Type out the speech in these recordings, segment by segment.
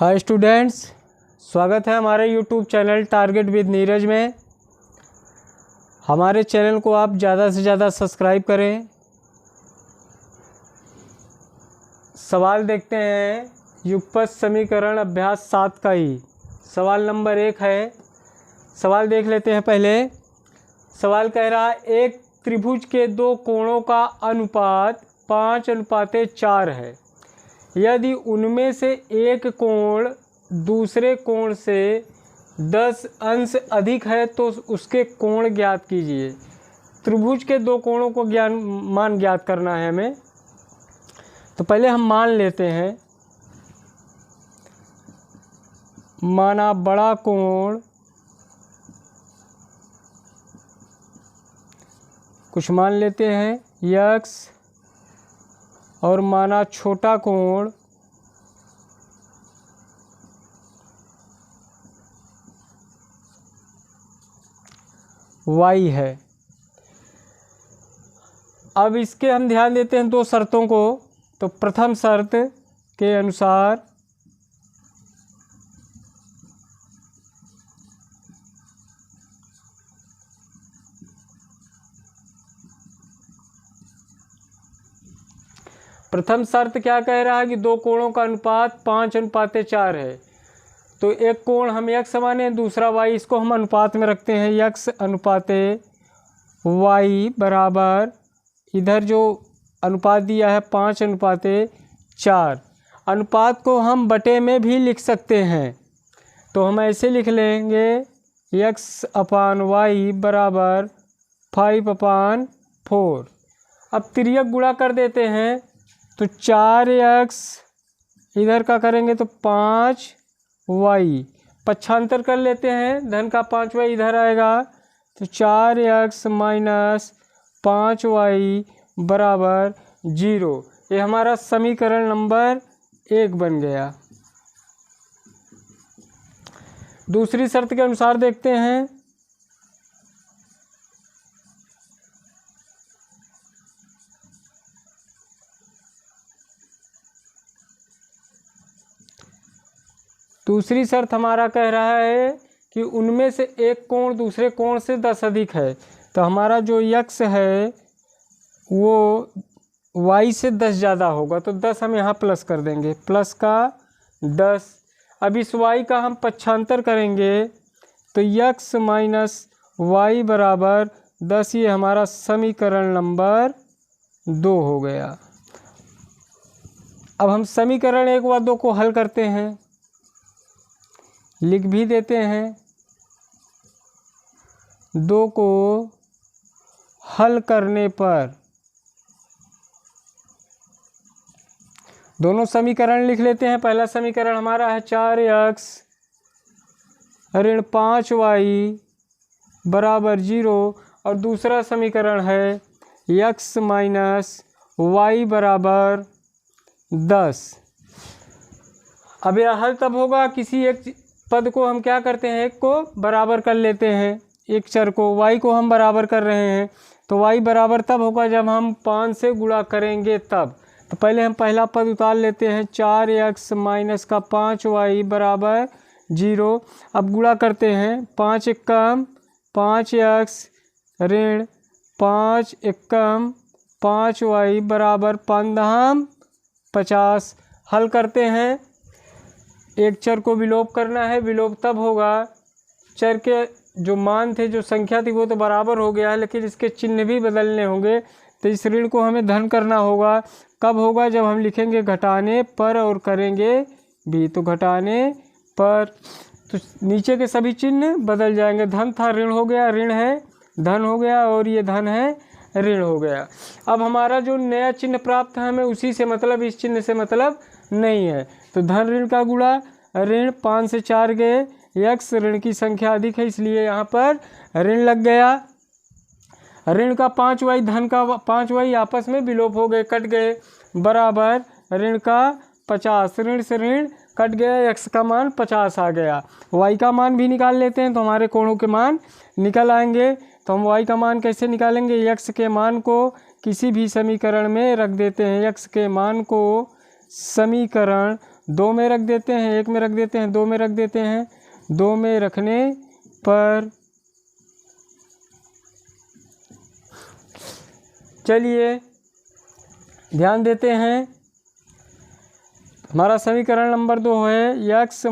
Hi students, स्वागत है हमारे YouTube channel target with Neeraj में। हमारे चैनल को आप ज़्यादा से ज़्यादा सब्सक्राइब करें। सवाल देखते हैं युगपत समीकरण अभ्यास 7 का ही सवाल नंबर 1 है। सवाल देख लेते हैं पहले। सवाल कह रहा है एक त्रिभुज के दो कोणों का अनुपात 5:4 है। यदि उनमें से एक कोण दूसरे कोण से 10 अंश अधिक है तो उसके कोण ज्ञात कीजिए। त्रिभुज के दो कोणों को मान ज्ञात करना है हमें। तो पहले हम मान लेते हैं। माना बड़ा कोण कुछ मान लेते हैं x और माना छोटा कोण y है। अब इसके हम ध्यान देते हैं दो शर्तों को। तो प्रथम शर्त के अनुसार प्रथम शर्त क्या कह रहा है कि दो कोणों का अनुपात 5:4 है। तो एक कोण हम x माने, दूसरा y, इसको हम अनुपात में रखते हैं। x अनुपाते y बराबर, इधर जो अनुपात दिया है 5:4। अनुपात को हम बटे में भी लिख सकते हैं। तो हम ऐसे लिख लेंगे x/y बराबर 5/4। अब तिर्यक गुणा कर देते हैं। तो 4x इधर का करेंगे तो 5y, पक्षांतर कर लेते हैं, धन का 5y इधर आएगा। तो 4x माइनस 5y बराबर 0। ये हमारा समीकरण नंबर 1 बन गया। दूसरी शर्त के अनुसार देखते हैं। दूसरी शर्त हमारा कह रहा है कि उनमें से एक कोण दूसरे कोण से 10 अधिक है। तो हमारा जो x है वो y से 10 ज़्यादा होगा। तो 10 हम यहाँ प्लस कर देंगे, प्लस का 10। अब इस y का हम पक्षांतर करेंगे तो x माइनस y बराबर 10। ये हमारा समीकरण नंबर 2 हो गया। अब हम समीकरण 1 व 2 को हल करते हैं, लिख भी देते हैं। 2 को हल करने पर दोनों समीकरण लिख लेते हैं। पहला समीकरण हमारा है 4x ऋण 5y बराबर 0 और दूसरा समीकरण है x माइनस y बराबर 10। अब यह हल तब होगा, किसी एक पद को हम क्या करते हैं, एक को बराबर कर लेते हैं। एक चर को y को हम बराबर कर रहे हैं। तो y बराबर तब होगा जब हम 5 से गुणा करेंगे तब। तो पहले हम पहला पद उतार लेते हैं, 4x माइनस का 5y बराबर 0। अब गुणा करते हैं, 5 एकम 5x ऋण 5 एकम 5y बराबर 5 50। हल करते हैं। एक चर को विलोप करना है। विलोप तब होगा, चर के जो मान थे, जो संख्या थी वो तो बराबर हो गया है, लेकिन इसके चिन्ह भी बदलने होंगे। तो इस ऋण को हमें धन करना होगा। कब होगा, जब हम लिखेंगे घटाने पर और करेंगे भी। तो घटाने पर तो नीचे के सभी चिन्ह बदल जाएंगे। धन था ऋण हो गया, ऋण है धन हो गया, और ये धन है ऋण हो गया। अब हमारा जो नया चिन्ह प्राप्त है हमें उसी से मतलब, इस चिन्ह से मतलब नहीं है। तो धन ऋण का गुणा, ऋण 5 से 4 गए, x ऋण की संख्या अधिक है इसलिए यहाँ पर ऋण लग गया। ऋण का 5y धन का 5y आपस में विलोप हो गए, कट गए, बराबर ऋण का 50। ऋण से ऋण कट गया, x का मान 50 आ गया। y का मान भी निकाल लेते हैं तो हमारे कोणों के मान निकल आएंगे। तो हम y का मान कैसे निकालेंगे, x के मान को किसी भी समीकरण में रख देते हैं। x के मान को समीकरण 2 में रख देते हैं, 1 में रख देते हैं, 2 में रख देते हैं। 2 में रखने पर चलिए ध्यान देते हैं, हमारा समीकरण नंबर 2 है x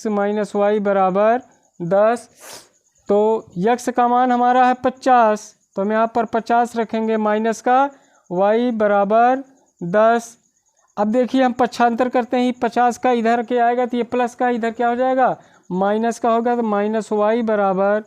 माइनस वाई बराबर 10। तो x का मान हमारा है 50, तो हम यहाँ पर 50 रखेंगे, माइनस का y बराबर 10। अब देखिए हम पक्षांतर करते हैं, 50 का इधर क्या आएगा तो ये प्लस का इधर क्या हो जाएगा माइनस का होगा, तो माइनस वाई बराबर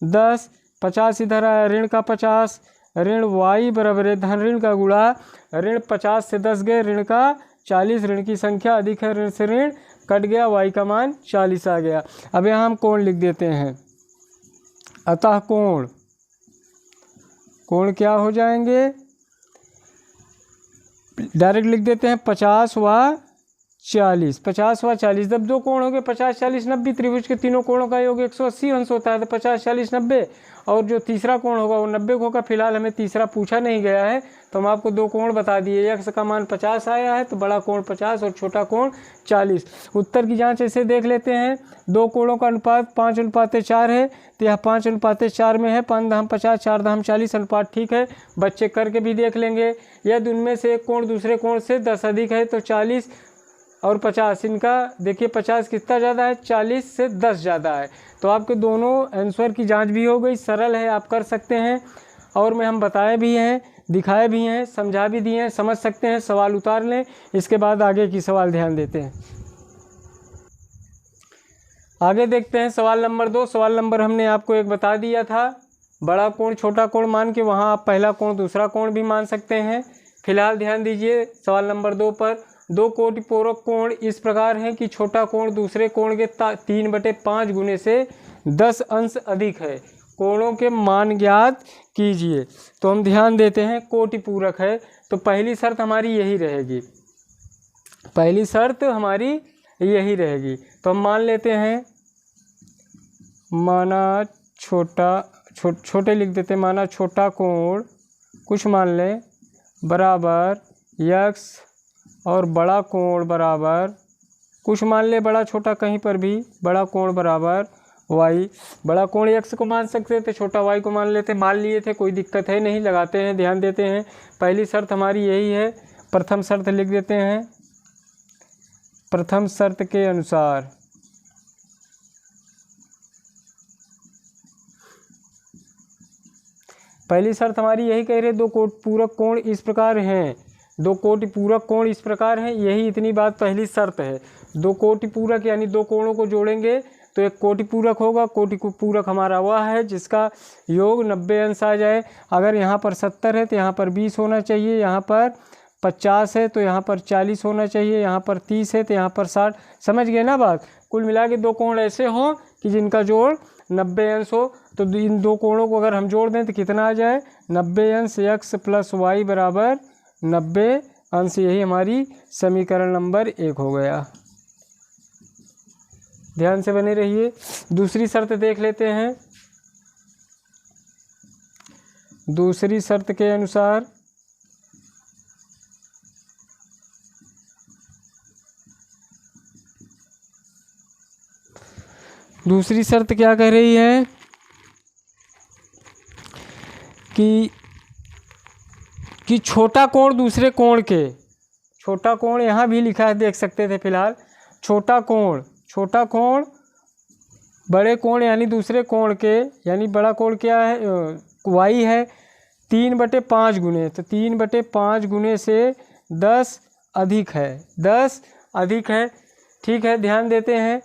10। 50 इधर आया, ऋण का 50, ऋण y बराबर है धन ऋण का गुणा, ऋण 50 से 10 गए, ऋण का 40, ऋण की संख्या अधिक है, ऋण से ऋण कट गया, y का मान 40 आ गया। अब यहाँ हम कोण लिख देते हैं, अतः कोण क्या हो जाएंगे, डायरेक्ट लिख देते हैं 50 व 40, 50 व 40। जब दो कोण हो गए 50 40 90, त्रिभुज के तीनों कोणों का योग 180 अंश होता है, तो 50 40 90, और जो तीसरा कोण होगा वो 90 होगा। फिलहाल हमें तीसरा पूछा नहीं गया है, तो हम आपको दो कोण बता दिए, x का मान 50 आया है तो बड़ा कोण 50 और छोटा कोण 40। उत्तर की जांच ऐसे देख लेते हैं, दो कोणों का अनुपात 5:4 है, तो यह 5:4 में है, 5 दाम 50 4 दाम 40 अनुपात ठीक है। बच्चे करके भी देख लेंगे, यदि उनमें से एक कोण दूसरे कोण से 10 अधिक है तो 40 और 50, इनका देखिए 50 कितना ज़्यादा है, 40 से 10 ज़्यादा है। तो आपके दोनों आंसर की जांच भी हो गई, सरल है, आप कर सकते हैं। और मैं हम बताए भी हैं, दिखाए भी हैं, समझा भी दिए हैं, समझ सकते हैं। सवाल उतार लें, इसके बाद आगे की सवाल ध्यान देते हैं। आगे देखते हैं सवाल नंबर 2। सवाल नंबर हमने आपको एक बता दिया था, बड़ा कोण छोटा कोण मान के वहाँ आप पहला कोण दूसरा कोण भी मान सकते हैं। फिलहाल ध्यान दीजिए सवाल नंबर 2 पर। दो कोटिपूरक कोण इस प्रकार हैं कि छोटा कोण दूसरे कोण के 3/5 गुने से 10 अंश अधिक है। कोणों के मान ज्ञात कीजिए। तो हम ध्यान देते हैं, कोटिपूरक है तो पहली शर्त हमारी यही रहेगी, पहली शर्त हमारी यही रहेगी। तो हम मान लेते हैं, माना छोटे लिख देते हैं, माना छोटा कोण कुछ मान लें बराबर x और बड़ा कोण बराबर कुछ मान ले, बड़ा छोटा कहीं पर भी, बड़ा कोण बराबर y। बड़ा कोण x को मान सकते थे, छोटा y को मान लेते, मान लिए थे, कोई दिक्कत है नहीं। लगाते हैं, ध्यान देते हैं, पहली शर्त हमारी यही है। प्रथम शर्त लिख देते हैं, प्रथम शर्त के अनुसार पहली शर्त हमारी यही कह रहे, दो कोटिपूरक कोण इस प्रकार हैं, दो कोटिपूरक कोण इस प्रकार हैं, यही इतनी बात पहली शर्त है। दो कोटिपूरक यानी दो कोणों को जोड़ेंगे तो एक कोटिपूरक होगा। कोटिपूरक हमारा वह है जिसका योग 90 अंश आ जाए। अगर यहाँ पर 70 है तो यहाँ पर 20 होना चाहिए, यहाँ पर 50 है तो यहाँ पर 40 होना चाहिए, यहाँ पर 30 है तो यहाँ पर 60। समझ गए ना बात। कुल मिला के दो कोण ऐसे हों कि जिनका जोड़ 90 अंश हो, तो इन दो कोणों को अगर हम जोड़ दें तो कितना आ जाए, 90 अंश x प्लस वाई बराबर 90 अंश। यही हमारी समीकरण नंबर 1 हो गया। ध्यान से बने रहिए। दूसरी शर्त देख लेते हैं। दूसरी शर्त के अनुसार दूसरी शर्त क्या कह रही है कि छोटा कोण दूसरे कोण के, छोटा कोण यहाँ भी लिखा है, देख सकते थे। फिलहाल छोटा कोण बड़े कोण यानी दूसरे कोण के, यानी बड़ा कोण क्या है, y है 3/5 गुने, तो 3/5 गुने से 10 अधिक है, 10 अधिक है। ठीक है, ध्यान देते हैं।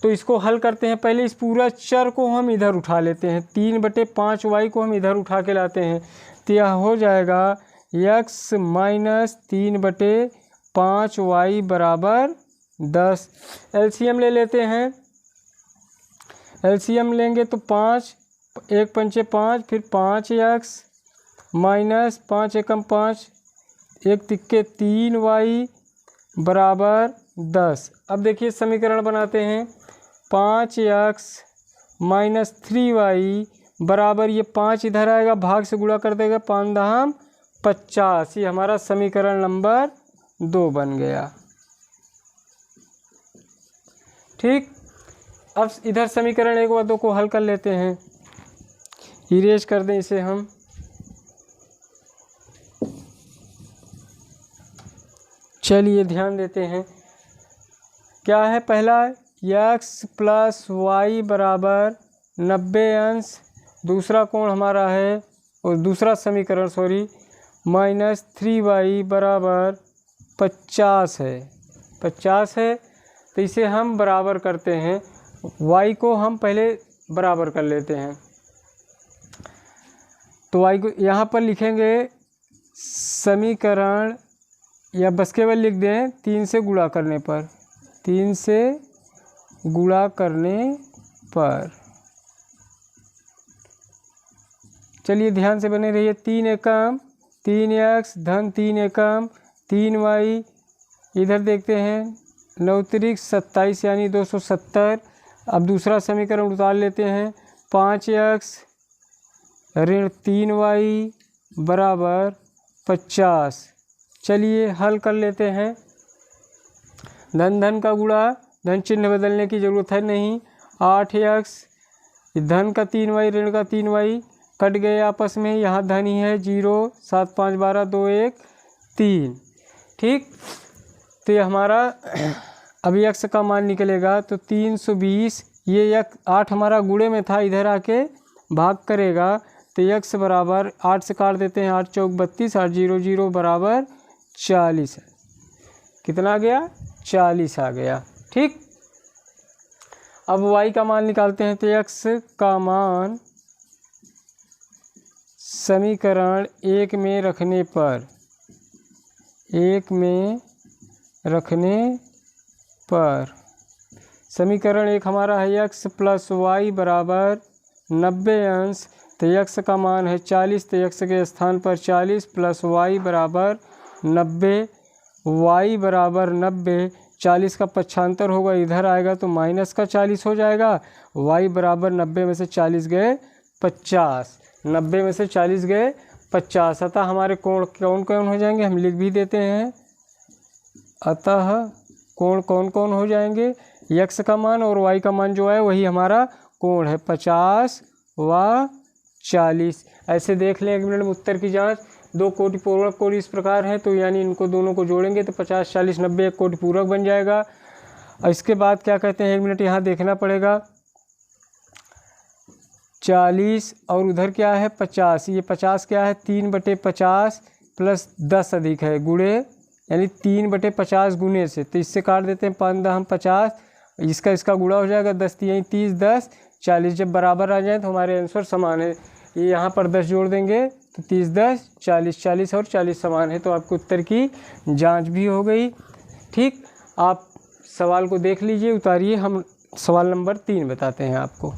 तो इसको हल करते हैं। पहले इस पूरा चर को हम इधर उठा लेते हैं, 3/5 y को हम इधर उठा के लाते हैं, तो यह हो जाएगा x माइनस 3/5 y बराबर 10। एलसीएम ले लेते हैं, एलसीएम लेंगे तो 5 1 पंचे 5, फिर 5x माइनस 5 एकम 5, 1 तिक्के 3y बराबर 10। अब देखिए समीकरण बनाते हैं, 5x माइनस 3y बराबर, ये 5 इधर आएगा, भाग से गुणा कर देगा, 5 दाम 50। ये हमारा समीकरण नंबर 2 बन गया। ठीक, अब इधर समीकरण 1 व 2 को हल कर लेते हैं। इरेज कर दें इसे हम। चलिए ध्यान देते हैं क्या है। पहला x + y बराबर 90 अंश, दूसरा कोण हमारा है, और दूसरा समीकरण -3y बराबर 50 है। 50 है, तो इसे हम बराबर करते हैं। y को हम पहले बराबर कर लेते हैं। तो y को यहाँ पर लिखेंगे समीकरण, या बस केवल लिख दें 3 से गुणा करने पर। 3 से गुणा करने पर, चलिए ध्यान से बने रहिए। 3 एकम 3x धन 3 एकम 3y, इधर देखते हैं 9 त्रिक 27 यानी 270। अब दूसरा समीकरण उतार लेते हैं। 5x ऋण 3y बराबर 50। चलिए हल कर लेते हैं। धन धन का गुणा, धन चिन्ह बदलने की ज़रूरत है नहीं। 8x धन का 3y ऋण का 3y कट गए आपस में, यहाँ धन ही है। 0 7 5 12 2 1 3। ठीक, तो ये हमारा अभी x का मान निकलेगा तो 320। ये 8 हमारा गुणे में था, इधर आके भाग करेगा तो x बराबर 8 से काट देते हैं। 8 चौक 32, 8 0 0 बराबर 40 है। कितना आ गया? 40 आ गया। ठीक, अब y का मान निकालते हैं। तो x का मान समीकरण 1 में रखने पर, 1 में रखने पर समीकरण 1 हमारा है x + y बराबर 90 अंश। तो x का मान है 40, तो x के स्थान पर 40 + y बराबर 90। y बराबर 90, 40 का पक्षांतर होगा, इधर आएगा तो माइनस का 40 हो जाएगा। y बराबर 90 में से 40 गए 50, 90 में से 40 गए 50। अतः हमारे कोण कौन कौन हो जाएंगे, हम लिख भी देते हैं। अतः कोण कौन कौन हो जाएंगे, x का मान और y का मान जो है वही हमारा कोण है, 50 व 40। ऐसे देख लें 1 मिनट में उत्तर की जांच। 2 कोटि पूरक कोण इस प्रकार है, तो यानी इनको दोनों को जोड़ेंगे तो 50 40 90 एक कोटि पूरक बन जाएगा। और इसके बाद क्या कहते हैं, 1 मिनट यहाँ देखना पड़ेगा। 40 और उधर क्या है 50, ये 50 क्या है 3/50 + 10 अधिक है गुणे, यानी 3/50 गुणे से, तो इससे काट देते हैं 5 10 50, इसका गुणा हो जाएगा 10 3 30 10 40। जब बराबर आ जाए तो हमारे आंसर समान है। ये यहाँ पर 10 जोड़ देंगे तो 30 10 40, 40 और 40 समान है, तो आपको उत्तर की जांच भी हो गई। ठीक, आप सवाल को देख लीजिए, उतारिए। हम सवाल नंबर 3 बताते हैं आपको।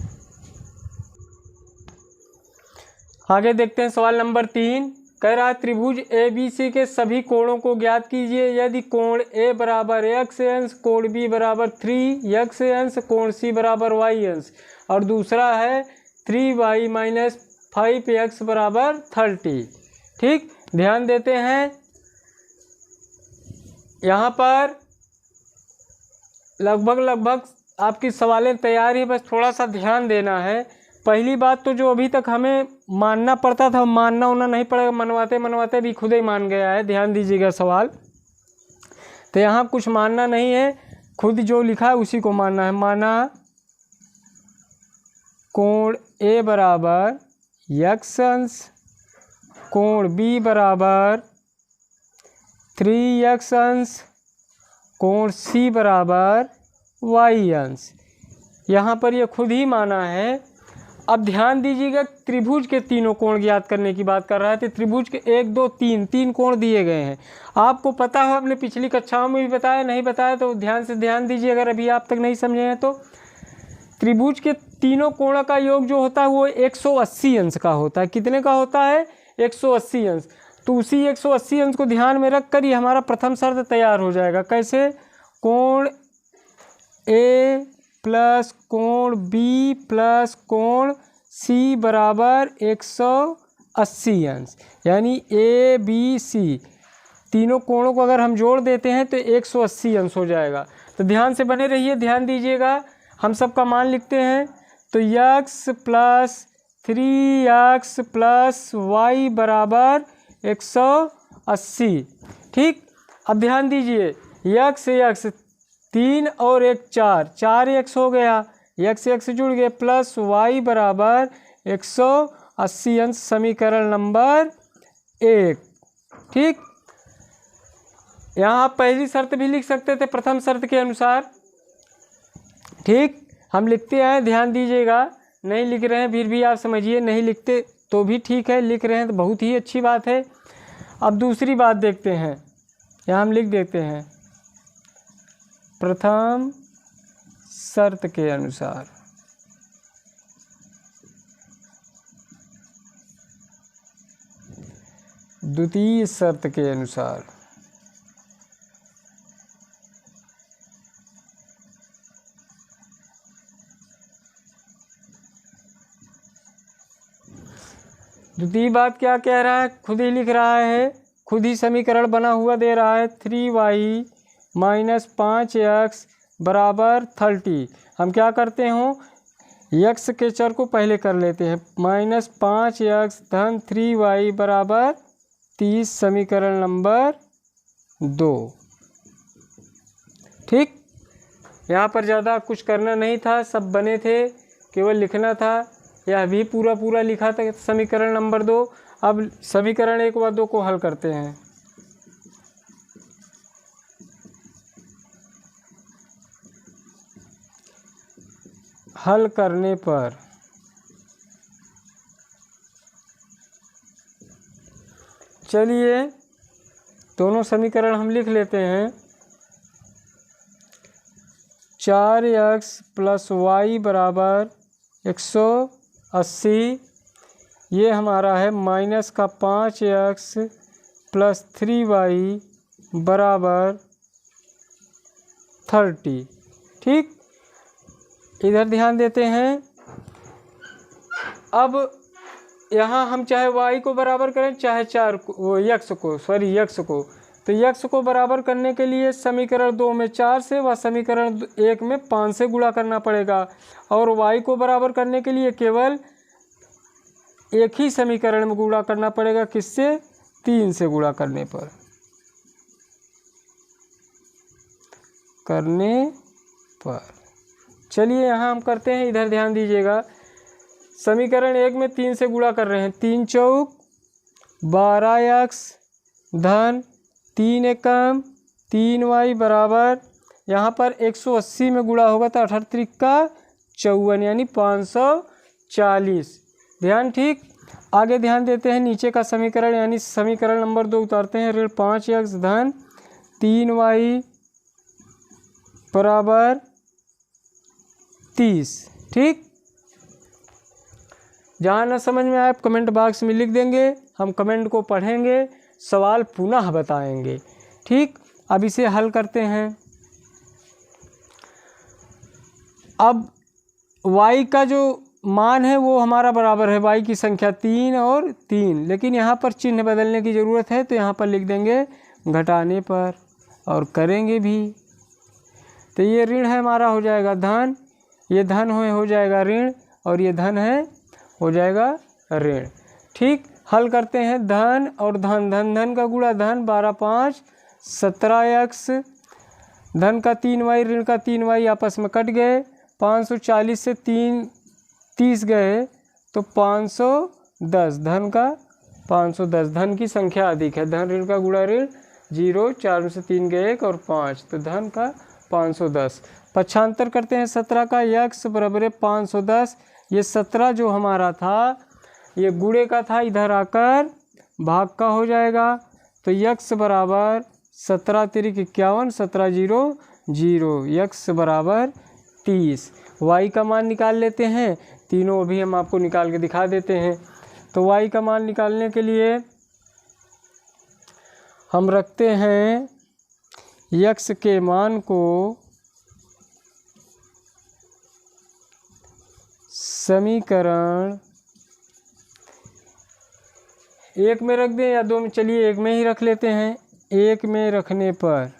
आगे देखते हैं सवाल नंबर 3। कह रहा है त्रिभुज ABC के सभी कोणों को ज्ञात कीजिए। यदि कोण A बराबर x अंश, कोण B बराबर 3x अंश, कोण C बराबर y अंश, और दूसरा है 3y - 5x बराबर 30। ठीक, ध्यान देते हैं यहाँ पर लगभग आपकी सवालें तैयार ही, बस थोड़ा सा ध्यान देना है। पहली बात तो जो अभी तक हमें मानना पड़ता था, मानना होना नहीं पड़ेगा, मनवाते मनवाते भी खुद ही मान गया है। ध्यान दीजिएगा सवाल, तो यहाँ कुछ मानना नहीं है, खुद जो लिखा है उसी को मानना है। माना कोण A बराबर x अंश, कोण B बराबर 3x अंश, कोण C बराबर y अंश। यहाँ पर ये खुद ही माना है। अब ध्यान दीजिएगा, त्रिभुज के तीनों कोण ज्ञात करने की बात कर रहा है। तो त्रिभुज के 1 2 3 कोण दिए गए हैं। आपको पता हो, अपने पिछली कक्षाओं में भी बताया, नहीं बताया तो ध्यान दीजिए अगर अभी आप तक नहीं समझे हैं तो। त्रिभुज के तीनों कोणों का योग जो होता है वो 180 अंश का होता है। कितने का होता है? 180 अंश। तो उसी 180 अंश को ध्यान में रख कर ये हमारा प्रथम शर्त तैयार हो जाएगा। कैसे? कोण A प्लस कोण B प्लस कोण C बराबर 180 अंश, यानी ABC तीनों कोणों को अगर हम जोड़ देते हैं तो 180 अंश हो जाएगा। तो ध्यान से बने रहिए, ध्यान दीजिएगा। हम सबका मान लिखते हैं। तो x plus 3x plus Y बराबर 180। ठीक, अब ध्यान दीजिए, x 3 और 1 4 x हो गया, x जुड़ गए, प्लस y बराबर 180 अंश समीकरण नंबर 1। ठीक, यहाँ आप पहली शर्त भी लिख सकते थे प्रथम शर्त के अनुसार। ठीक, हम लिखते हैं, ध्यान दीजिएगा। नहीं लिख रहे हैं फिर भी आप समझिए, नहीं लिखते तो भी ठीक है, लिख रहे हैं तो बहुत ही अच्छी बात है। अब दूसरी बात देखते हैं, यहाँ हम लिख देते हैं प्रथम शर्त के अनुसार। द्वितीय शर्त के अनुसार। द्वितीय बात क्या कह रहा है, खुद ही लिख रहा है, खुद ही समीकरण बना हुआ दे रहा है। 3y माइनस 5x बराबर 30। हम क्या करते हो, x के चर को पहले कर लेते हैं। माइनस 5x धन 3y बराबर 30 समीकरण नंबर 2। ठीक, यहाँ पर ज़्यादा कुछ करना नहीं था, सब बने थे, केवल लिखना था। यह भी पूरा लिखा था समीकरण नंबर 2। अब समीकरण 1 व 2 को हल करते हैं। हल करने पर चलिए दोनों समीकरण हम लिख लेते हैं। 4x प्लस वाई बराबर 180, ये हमारा है माइनस का 5x प्लस 3y बराबर 30। ठीक, इधर ध्यान देते हैं। अब यहाँ हम चाहे y को बराबर करें चाहे x को, तो x को बराबर करने के लिए समीकरण 2 में 4 से व समीकरण 1 में 5 से गुणा करना पड़ेगा, और y को बराबर करने के लिए केवल एक ही समीकरण में गुणा करना पड़ेगा। किससे? 3 से गुणा करने पर। चलिए यहाँ हम करते हैं, इधर ध्यान दीजिएगा। समीकरण 1 में 3 से गुणा कर रहे हैं। 3 चौक 12x धन 3 एकम 3y बराबर, यहाँ पर 180 में गुणा होगा तो 38 का 54 यानी 540। ध्यान, ठीक। आगे ध्यान देते हैं, नीचे का समीकरण यानी समीकरण नंबर 2 उतारते हैं। ऋण 5x धन 3y बराबर 30। ठीक, जहाँ न समझ में आए आप कमेंट बॉक्स में लिख देंगे, हम कमेंट को पढ़ेंगे, सवाल पुनः बताएंगे। ठीक, अब इसे हल करते हैं। अब y का जो मान है वो हमारा बराबर है y की संख्या 3 और 3, लेकिन यहाँ पर चिन्ह बदलने की ज़रूरत है, तो यहाँ पर लिख देंगे घटाने पर, और करेंगे भी। तो ये ऋण है हमारा, हो जाएगा धन, ये धन हो जाएगा ऋण, और ये धन है हो जाएगा ऋण। ठीक, हल करते हैं। धन और धन, धन का गुणा धन, 12 5 17x धन का 3y ऋण का 3y आपस में कट गए। 540 से 30 गए तो 510, धन का 510। धन की संख्या अधिक है, धन ऋण का गुणा ऋण 0, 4 में से 3 गए 1 और 5, तो धन का 510। पक्षांतर करते हैं 17 का, x बराबर 510। ये 17 जो हमारा था ये गुणे का था, इधर आकर भाग का हो जाएगा। तो x बराबर 17 तिरिक 51, 17 0 0, x बराबर 30। y का मान निकाल लेते हैं, तीनों अभी हम आपको निकाल के दिखा देते हैं। तो y का मान निकालने के लिए हम रखते हैं x के मान को समीकरण 1 में रख दें या 2 में, चलिए 1 में ही रख लेते हैं। 1 में रखने पर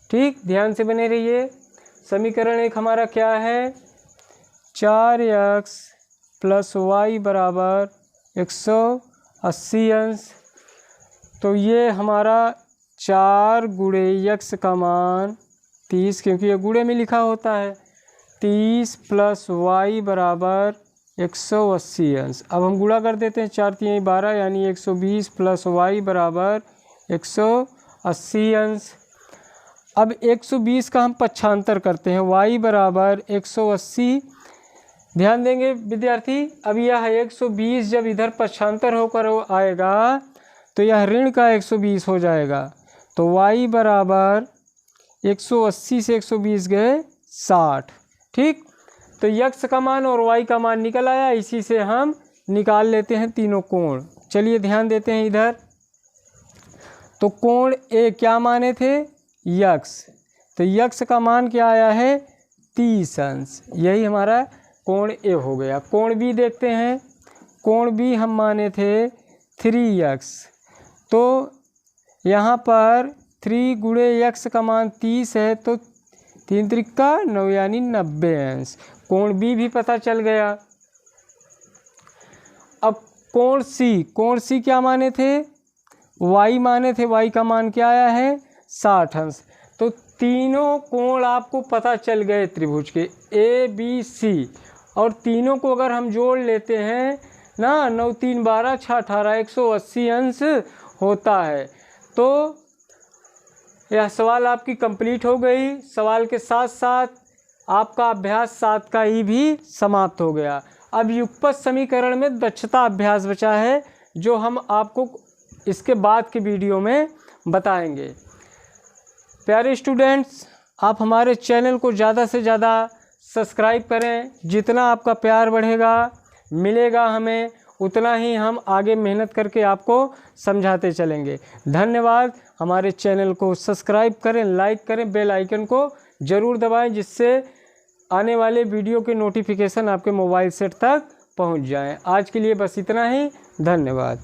ठीक, ध्यान से बने रहिए। समीकरण 1 हमारा क्या है, 4x + y बराबर 180 अंश। तो ये हमारा 4 गुणे x का मान 30, क्योंकि ये गुणे में लिखा होता है, 30 + y बराबर 180 अंश। अब हम गुणा कर देते हैं, 4 3 12 यानी 120 + y बराबर 180 अंश। अब 120 का हम पक्षांतर करते हैं, y बराबर 180। ध्यान देंगे विद्यार्थी, अब यह 120 जब इधर पक्षांतर होकर आएगा तो यह ऋण का 120 हो जाएगा। तो y बराबर 180 से 120 गए 60। ठीक, तो x का मान और y का मान निकल आया। इसी से हम निकाल लेते हैं तीनों कोण। चलिए ध्यान देते हैं इधर। तो कोण ए क्या माने थे, x, तो x का मान क्या आया है, 30 अंश। यही हमारा कोण ए हो गया। कोण बी देखते हैं। कोण बी हम माने थे 3x, तो यहाँ पर 3 गुणे x का मान 30 है, तो 3 त्रिका 9 यानी 90 अंश। कोण बी भी पता चल गया। अब कोण सी क्या माने थे, y माने थे, y का मान क्या आया है, 60 अंश। तो तीनों कोण आपको पता चल गए त्रिभुज के ए बी सी, और तीनों को अगर हम जोड़ लेते हैं ना, 9 3 12 6 18 180 अंश होता है। तो यह सवाल आपकी कंप्लीट हो गई। सवाल के साथ साथ आपका अभ्यास 7 का ही भी समाप्त हो गया। अब युगपत समीकरण में दक्षता अभ्यास बचा है, जो हम आपको इसके बाद के वीडियो में बताएंगे। प्यारे स्टूडेंट्स, आप हमारे चैनल को ज़्यादा से ज़्यादा सब्सक्राइब करें। जितना आपका प्यार बढ़ेगा मिलेगा हमें, उतना ही हम आगे मेहनत करके आपको समझाते चलेंगे। धन्यवाद। हमारे चैनल को सब्सक्राइब करें, लाइक करें, बेल आइकन को ज़रूर दबाएं, जिससे आने वाले वीडियो के नोटिफिकेशन आपके मोबाइल सेट तक पहुंच जाएं। आज के लिए बस इतना ही। धन्यवाद।